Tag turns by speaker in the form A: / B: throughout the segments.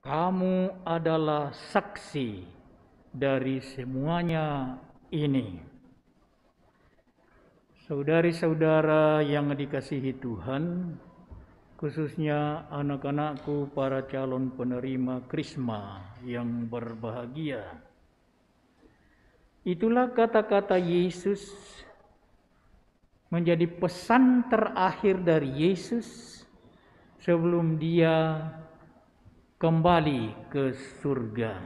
A: Kamu adalah saksi dari semuanya ini. Saudari-saudara yang dikasihi Tuhan, khususnya anak-anakku para calon penerima Krisma yang berbahagia. Itulah kata-kata Yesus menjadi pesan terakhir dari Yesus sebelum dia kembali ke surga.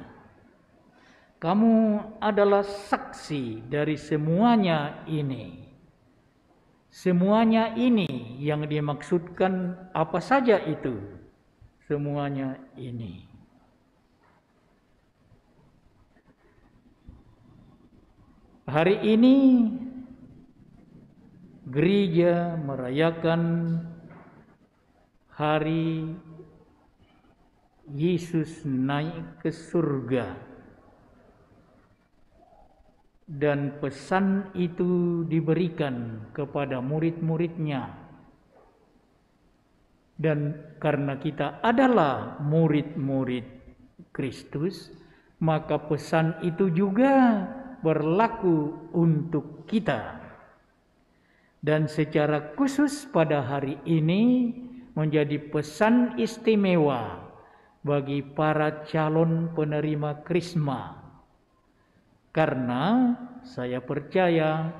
A: Kamu adalah saksi dari semuanya ini. Semuanya ini yang dimaksudkan apa saja itu? Semuanya ini. Hari ini gereja merayakan hari Yesus naik ke surga, dan pesan itu diberikan kepada murid-muridnya. Dan karena kita adalah murid-murid Kristus, maka pesan itu juga berlaku untuk kita. Dan secara khusus pada hari ini menjadi pesan istimewa bagi para calon penerima Krisma. Karena saya percaya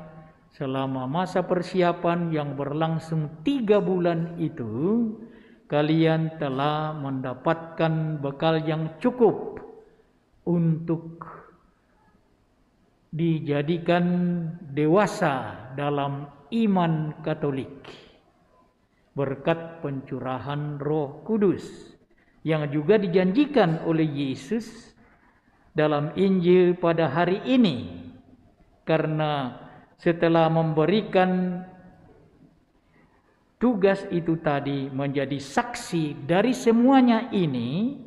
A: selama masa persiapan yang berlangsung 3 bulan itu, kalian telah mendapatkan bekal yang cukup untuk dijadikan dewasa dalam iman Katolik berkat pencurahan Roh Kudus yang juga dijanjikan oleh Yesus dalam Injil pada hari ini. Karena setelah memberikan tugas itu tadi menjadi saksi dari semuanya ini,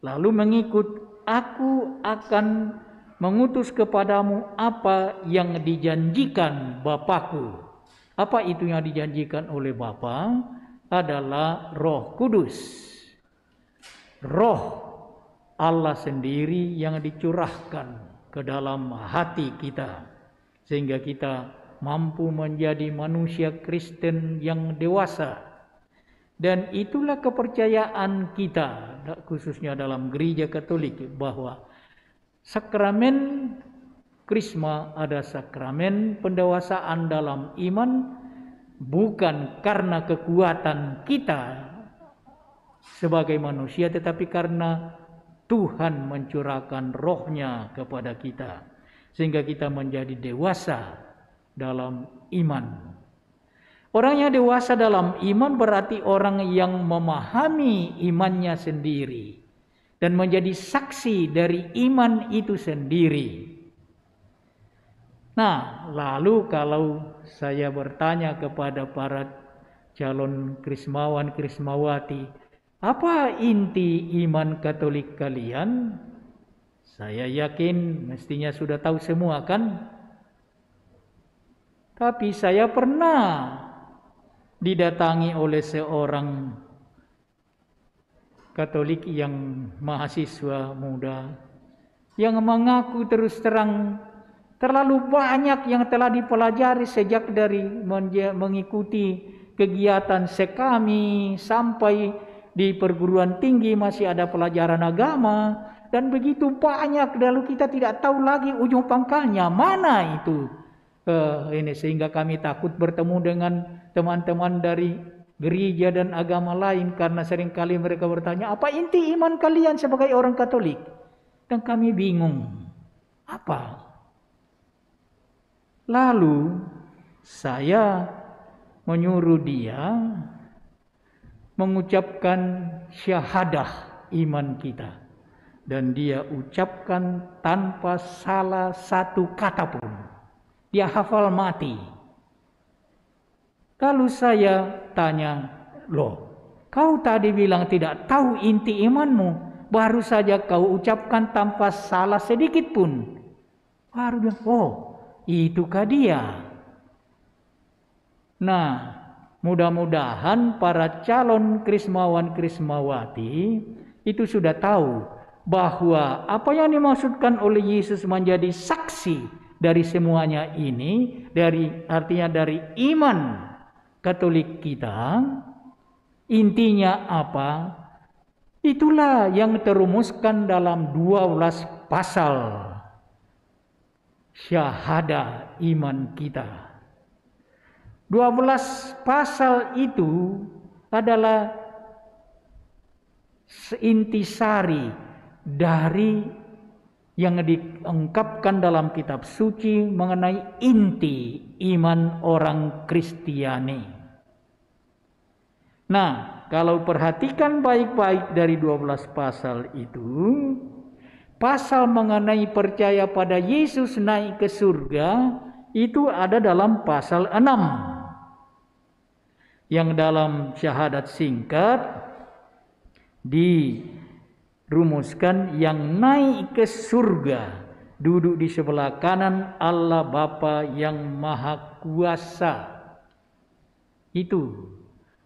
A: lalu mengikut, aku akan mengutus kepadamu apa yang dijanjikan Bapakku. Apa itu yang dijanjikan oleh Bapa? Adalah Roh Kudus. Roh Allah sendiri yang dicurahkan ke dalam hati kita, sehingga kita mampu menjadi manusia Kristen yang dewasa. Dan itulah kepercayaan kita, khususnya dalam gereja Katolik, bahwa sakramen Krisma ada sakramen pendewasaan dalam iman, bukan karena kekuatan kita sebagai manusia, tetapi karena Tuhan mencurahkan rohnya kepada kita, sehingga kita menjadi dewasa dalam iman. Orang yang dewasa dalam iman berarti orang yang memahami imannya sendiri dan menjadi saksi dari iman itu sendiri. Nah, lalu kalau saya bertanya kepada para calon Krismawan, Krismawati, apa inti iman Katolik kalian? Saya yakin mestinya sudah tahu semua, kan? Tapi saya pernah didatangi oleh seorang Katolik yang mahasiswa muda yang mengaku terus terang terlalu banyak yang telah dipelajari sejak dari mengikuti kegiatan sekami sampai di perguruan tinggi masih ada pelajaran agama, dan begitu banyak, lalu kita tidak tahu lagi ujung pangkalnya mana itu. Ini sehingga kami takut bertemu dengan teman-teman dari gereja dan agama lain, karena seringkali mereka bertanya, apa inti iman kalian sebagai orang Katolik? Dan kami bingung, apa? Lalu saya menyuruh dia mengucapkan syahadah iman kita, dan dia ucapkan tanpa salah satu kata pun. Dia hafal mati. Lalu saya tanya, loh, kau tadi bilang tidak tahu inti imanmu, baru saja kau ucapkan tanpa salah sedikit pun. Baru bilang, oh, itukah dia? Nah, mudah-mudahan para calon Krismawan Krismawati itu sudah tahu bahwa apa yang dimaksudkan oleh Yesus menjadi saksi dari semuanya ini, artinya dari iman Katolik kita, intinya apa? Itulah yang terumuskan dalam 12 pasal syahadat iman kita. 12 pasal itu adalah intisari dari yang diungkapkan dalam kitab suci mengenai inti iman orang Kristiani. Nah, kalau perhatikan baik-baik dari 12 pasal itu, pasal mengenai percaya pada Yesus naik ke surga itu ada dalam pasal 6. Yang dalam syahadat singkat dirumuskan yang naik ke surga duduk di sebelah kanan Allah Bapa yang Maha Kuasa. Itu.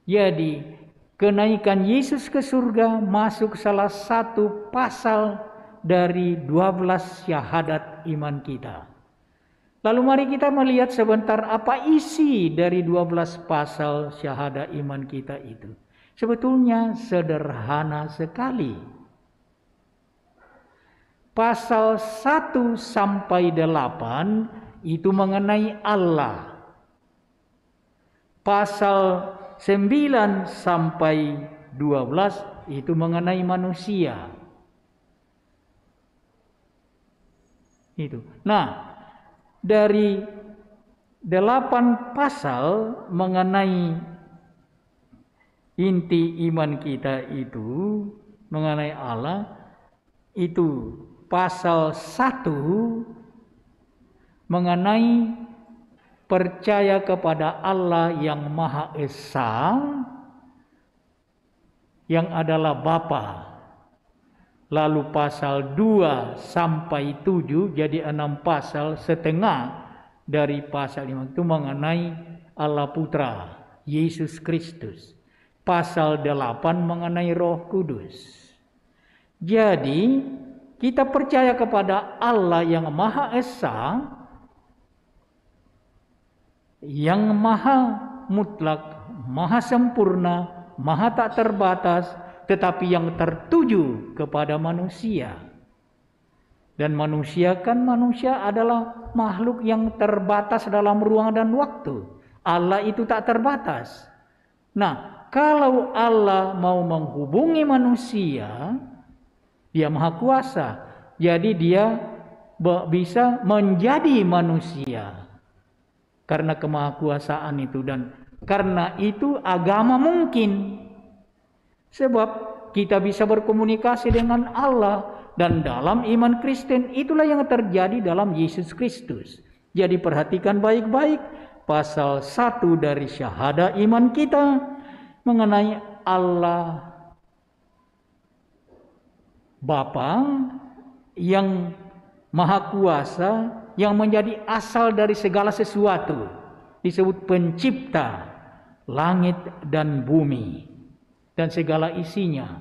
A: Jadi kenaikan Yesus ke surga masuk salah satu pasal dari 12 syahadat iman kita. Lalu mari kita melihat sebentar apa isi dari 12 pasal syahadat iman kita itu. Sebetulnya sederhana sekali. Pasal 1 sampai 8 itu mengenai Allah. Pasal 9 sampai 12 itu mengenai manusia. Itu. Nah, dari 8 pasal mengenai inti iman kita itu, mengenai Allah, itu pasal 1 mengenai percaya kepada Allah yang Maha Esa, yang adalah Bapa. Lalu pasal 2 sampai 7 jadi 6 pasal, setengah dari pasal 5 itu mengenai Allah Putra, Yesus Kristus. Pasal 8 mengenai Roh Kudus. Jadi kita percaya kepada Allah yang Maha Esa, yang Maha Mutlak, Maha Sempurna, Maha tak terbatas, tetapi yang tertuju kepada manusia. Dan manusia adalah makhluk yang terbatas dalam ruang dan waktu. Allah itu tak terbatas. Nah, kalau Allah mau menghubungi manusia, Dia Maha Kuasa. Jadi Dia bisa menjadi manusia karena kemahakuasaan itu, dan karena itu agama mungkin. Sebab kita bisa berkomunikasi dengan Allah, dan dalam iman Kristen itulah yang terjadi dalam Yesus Kristus. Jadi perhatikan baik-baik pasal 1 dari syahadat iman kita mengenai Allah Bapa yang Maha Kuasa, yang menjadi asal dari segala sesuatu, disebut pencipta langit dan bumi dan segala isinya.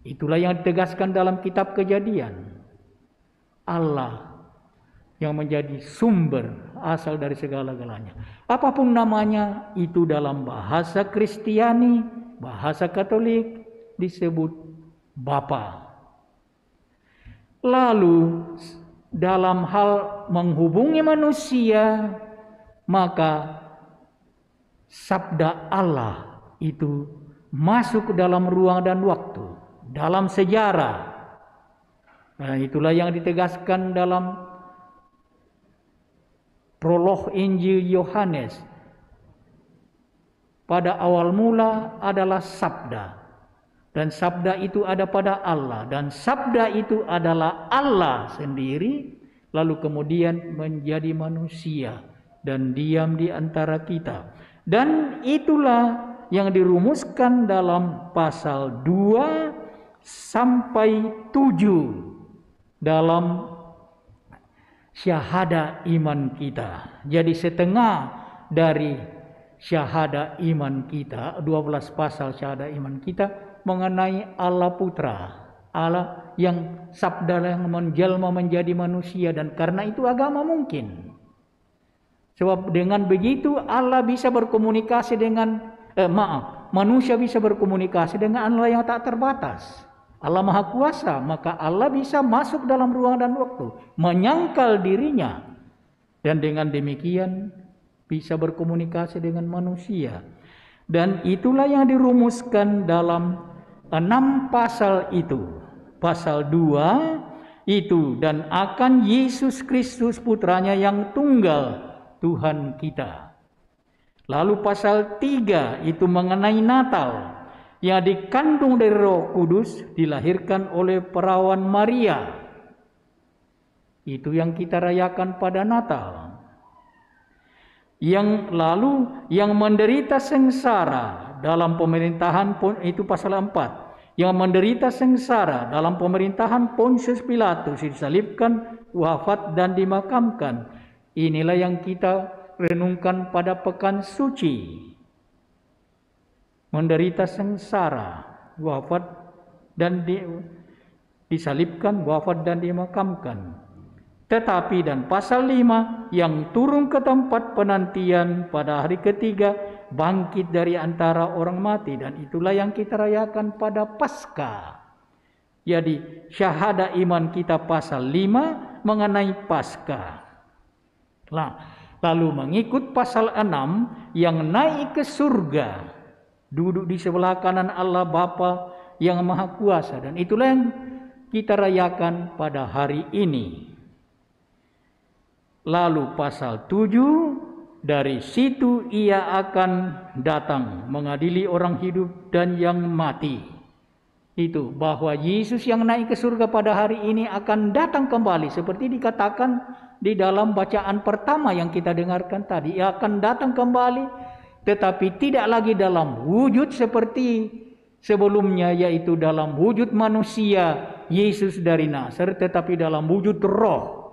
A: Itulah yang ditegaskan dalam kitab Kejadian. Allah yang menjadi sumber asal dari segala-galanya. Apapun namanya, itu dalam bahasa Kristiani, bahasa Katolik disebut Bapa. Lalu dalam hal menghubungi manusia, maka sabda Allah itu masuk ke dalam ruang dan waktu, dalam sejarah. Nah, itulah yang ditegaskan dalam prolog Injil Yohanes. Pada awal mula adalah sabda, dan sabda itu ada pada Allah, dan sabda itu adalah Allah sendiri, lalu kemudian menjadi manusia dan diam di antara kita. Dan itulah yang dirumuskan dalam pasal 2 sampai 7 dalam syahadat iman kita. Jadi setengah dari syahadat iman kita, 12 pasal syahadat iman kita mengenai Allah Putra, Allah yang sabda yang menjelma menjadi manusia, dan karena itu agama mungkin. Sebab dengan begitu Allah bisa berkomunikasi dengan manusia bisa berkomunikasi dengan Allah yang tak terbatas. Allah Maha Kuasa, maka Allah bisa masuk dalam ruang dan waktu, menyangkal dirinya, dan dengan demikian bisa berkomunikasi dengan manusia. Dan itulah yang dirumuskan dalam 6 pasal itu. Pasal 2 itu, dan akan Yesus Kristus putranya yang tunggal, Tuhan kita. Lalu pasal 3 itu mengenai Natal, yang dikandung dari Roh Kudus, dilahirkan oleh perawan Maria. Itu yang kita rayakan pada Natal. Yang lalu yang menderita sengsara dalam pemerintahan, itu pasal 4. Yang menderita sengsara dalam pemerintahan Pontius Pilatus, disalibkan, wafat dan dimakamkan. Inilah yang kita renungkan pada pekan suci. Menderita sengsara, wafat dan disalibkan, wafat dan dimakamkan. Tetapi dan pasal 5 yang turun ke tempat penantian pada hari ketiga, bangkit dari antara orang mati, dan itulah yang kita rayakan pada Paskah. Jadi syahadat iman kita pasal 5 mengenai Paskah. Lalu mengikut pasal 6 yang naik ke surga, duduk di sebelah kanan Allah Bapa yang Maha Kuasa, dan itulah yang kita rayakan pada hari ini. Lalu pasal 7, dari situ ia akan datang mengadili orang hidup dan yang mati. Itu bahwa Yesus yang naik ke surga pada hari ini akan datang kembali, seperti dikatakan di dalam bacaan pertama yang kita dengarkan tadi. Ia akan datang kembali, tetapi tidak lagi dalam wujud seperti sebelumnya, yaitu dalam wujud manusia Yesus dari Nazaret, tetapi dalam wujud roh.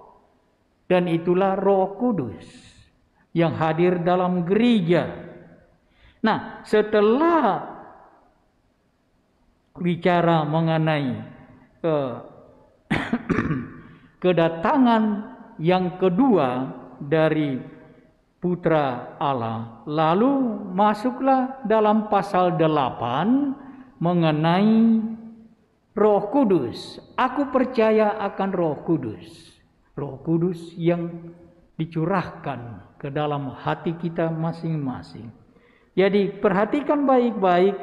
A: Dan itulah Roh Kudus yang hadir dalam gereja. Nah, setelah bicara mengenai kedatangan yang kedua dari Putra Allah, lalu masuklah dalam pasal 8 mengenai Roh Kudus. Aku percaya akan Roh Kudus. Roh Kudus yang dicurahkan ke dalam hati kita masing-masing. Jadi perhatikan baik-baik,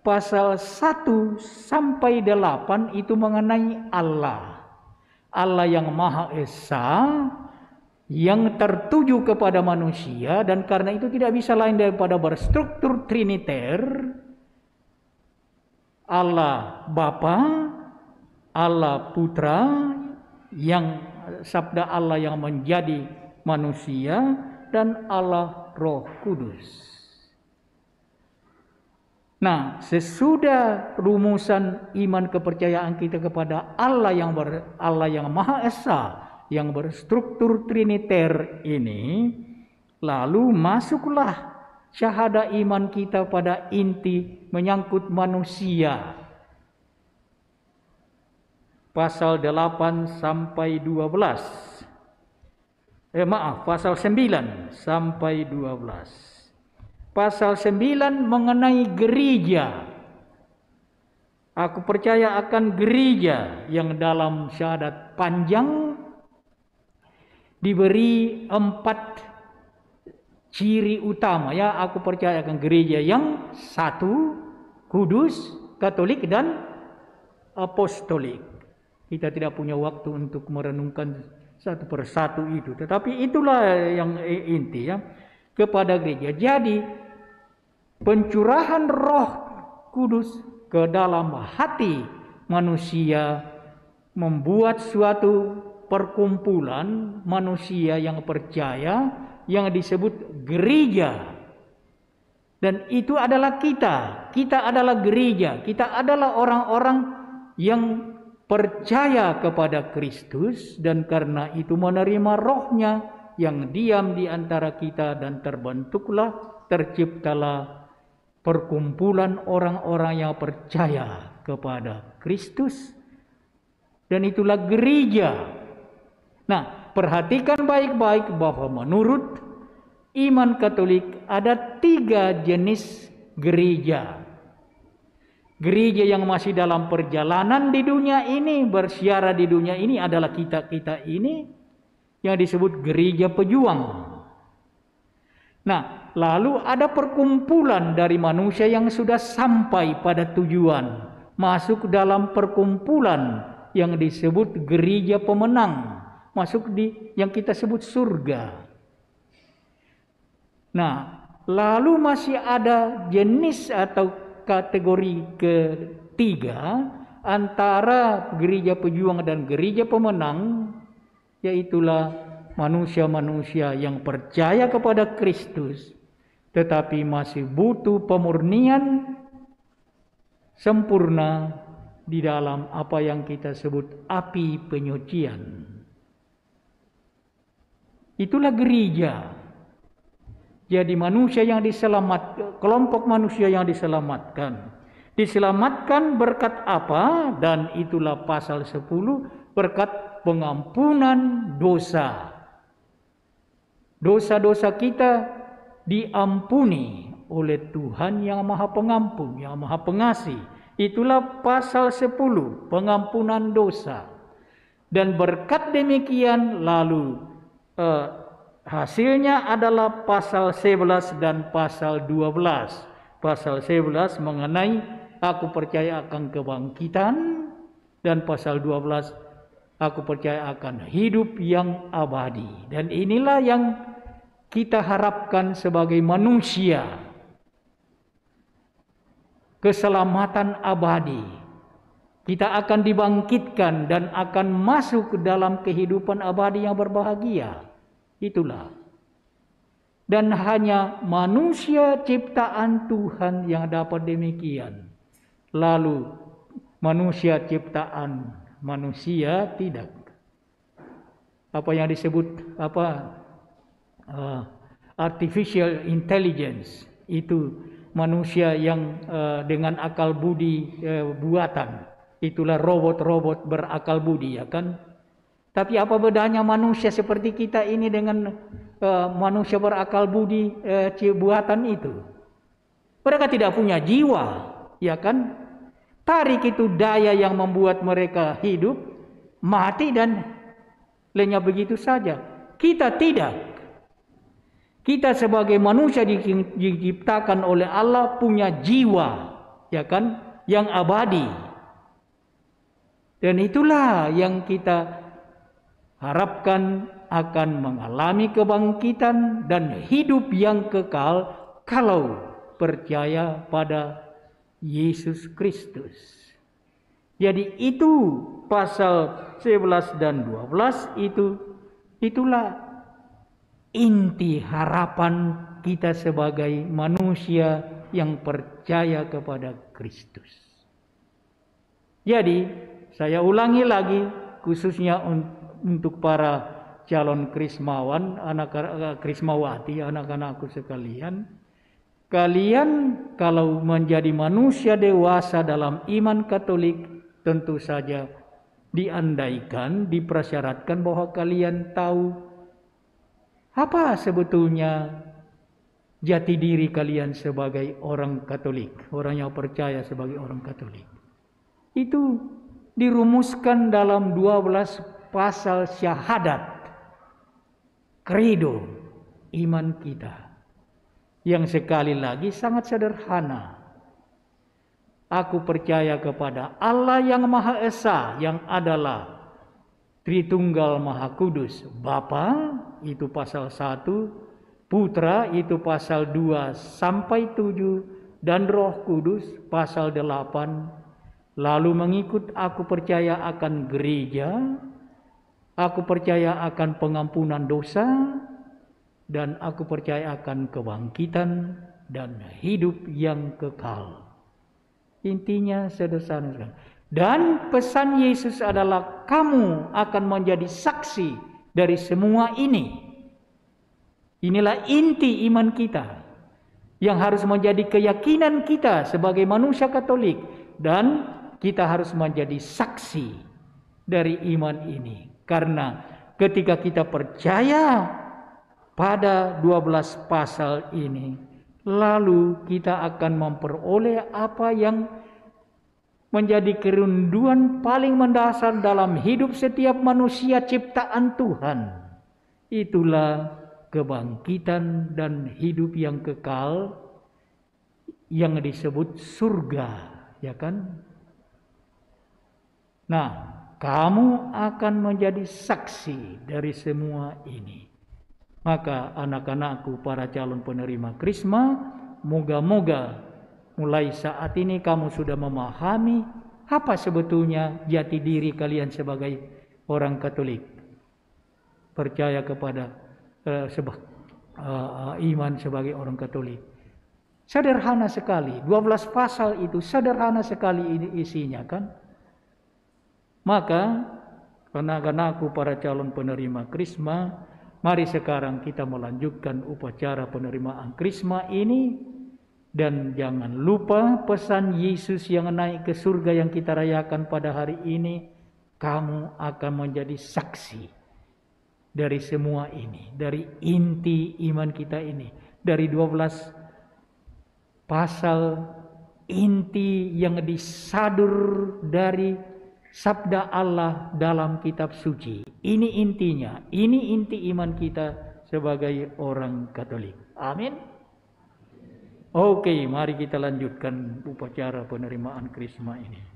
A: pasal 1 sampai 8 itu mengenai Allah. Allah yang Maha Esa, yang tertuju kepada manusia, dan karena itu tidak bisa lain daripada berstruktur triniter. Allah Bapa, Allah Putra, yang sabda Allah yang menjadi manusia, dan Allah Roh Kudus. Nah, sesudah rumusan iman kepercayaan kita kepada Allah yang Maha Esa, yang berstruktur triniter ini, lalu masuklah syahadat iman kita pada inti menyangkut manusia. Pasal 8 sampai 12. Pasal 9 sampai 12. Pasal 9 mengenai gereja. Aku percaya akan gereja yang dalam syahadat panjang diberi 4 ciri utama. Ya, aku percaya akan gereja yang satu, kudus, katolik, dan apostolik. Kita tidak punya waktu untuk merenungkan satu persatu itu, tetapi itulah yang inti ya kepada gereja. Jadi pencurahan Roh Kudus ke dalam hati manusia membuat suatu perkumpulan manusia yang percaya yang disebut gereja. Dan itu adalah kita. Kita adalah gereja. Kita adalah orang-orang yang percaya kepada Kristus, dan karena itu menerima rohnya yang diam di antara kita, dan terciptalah perkumpulan orang-orang yang percaya kepada Kristus, dan itulah gereja. Nah, perhatikan baik-baik bahwa menurut iman Katolik ada 3 jenis gereja. Gereja yang masih dalam perjalanan di dunia ini, bersiara di dunia ini adalah kita-kita ini yang disebut gereja pejuang. Nah, lalu ada perkumpulan dari manusia yang sudah sampai pada tujuan, masuk dalam perkumpulan yang disebut gereja pemenang, masuk di yang kita sebut surga. Nah, lalu masih ada jenis atau kategori ketiga antara gereja pejuang dan gereja pemenang, yaitulah manusia-manusia yang percaya kepada Kristus tetapi masih butuh pemurnian sempurna di dalam apa yang kita sebut api penyucian. Itulah gereja. Jadi manusia yang diselamatkan, kelompok manusia yang diselamatkan. Diselamatkan berkat apa? Dan itulah pasal 10, berkat pengampunan dosa. Dosa-dosa kita diampuni oleh Tuhan yang Maha Pengampun, yang Maha Pengasih. Itulah pasal 10, pengampunan dosa. Dan berkat demikian lalu hasilnya adalah pasal 11 dan pasal 12. Pasal 11 mengenai aku percaya akan kebangkitan, dan pasal 12 aku percaya akan hidup yang abadi. Dan inilah yang kita harapkan sebagai manusia, keselamatan abadi. Kita akan dibangkitkan dan akan masuk ke dalam kehidupan abadi yang berbahagia. Itulah. Dan hanya manusia ciptaan Tuhan yang dapat demikian. Lalu manusia ciptaan manusia tidak. Apa yang disebut artificial intelligence, itu manusia yang dengan akal budi buatan. Itulah robot-robot berakal budi, ya kan? Tapi apa bedanya manusia seperti kita ini dengan manusia berakal budi buatan itu? Mereka tidak punya jiwa, ya kan? Tarik itu daya yang membuat mereka hidup, mati dan lenyap begitu saja. Kita tidak. Kita sebagai manusia diciptakan oleh Allah punya jiwa, ya kan? Yang abadi. Dan itulah yang kita harapkan akan mengalami kebangkitan dan hidup yang kekal kalau percaya pada Yesus Kristus. Jadi itu pasal 11 dan 12 itulah inti harapan kita sebagai manusia yang percaya kepada Kristus. Jadi saya ulangi lagi, khususnya untuk para calon krismawan, krismawati, anak-anakku sekalian, kalian kalau menjadi manusia dewasa dalam iman Katolik, tentu saja diandaikan, dipersyaratkan bahwa kalian tahu apa sebetulnya jati diri kalian sebagai orang Katolik, orang yang percaya sebagai orang Katolik. Itu dirumuskan dalam 12 pasal syahadat, kredo iman kita, yang sekali lagi sangat sederhana. Aku percaya kepada Allah yang Maha Esa, yang adalah Tritunggal Maha Kudus, Bapa, itu pasal 1, Putra itu pasal 2 sampai 7, dan Roh Kudus pasal 8. Lalu mengikut aku percaya akan gereja, aku percaya akan pengampunan dosa, dan aku percaya akan kebangkitan dan hidup yang kekal. Intinya sederhana. Dan pesan Yesus adalah kamu akan menjadi saksi dari semua ini. Inilah inti iman kita. yang harus menjadi keyakinan kita sebagai manusia Katolik, dan kita harus menjadi saksi dari iman ini. Karena ketika kita percaya pada 12 pasal ini, lalu kita akan memperoleh apa yang menjadi kerinduan paling mendasar dalam hidup setiap manusia ciptaan Tuhan. Itulah kebangkitan dan hidup yang kekal yang disebut surga, ya kan? Nah, kamu akan menjadi saksi dari semua ini. Maka anak-anakku, para calon penerima Krisma, moga-moga mulai saat ini kamu sudah memahami apa sebetulnya jati diri kalian sebagai orang Katolik. Percaya kepada iman sebagai orang Katolik. Sederhana sekali, 12 pasal itu sederhana sekali isinya kan. Maka anak-anakku, para calon penerima Krisma, mari sekarang kita melanjutkan upacara penerimaan Krisma ini. Dan jangan lupa pesan Yesus yang naik ke surga yang kita rayakan pada hari ini. Kamu akan menjadi saksi dari semua ini, dari inti iman kita ini, dari 12 pasal inti yang disadur dari sabda Allah dalam kitab suci. Ini intinya, ini inti iman kita sebagai orang Katolik. Amin. Oke, mari kita lanjutkan upacara penerimaan Krisma ini.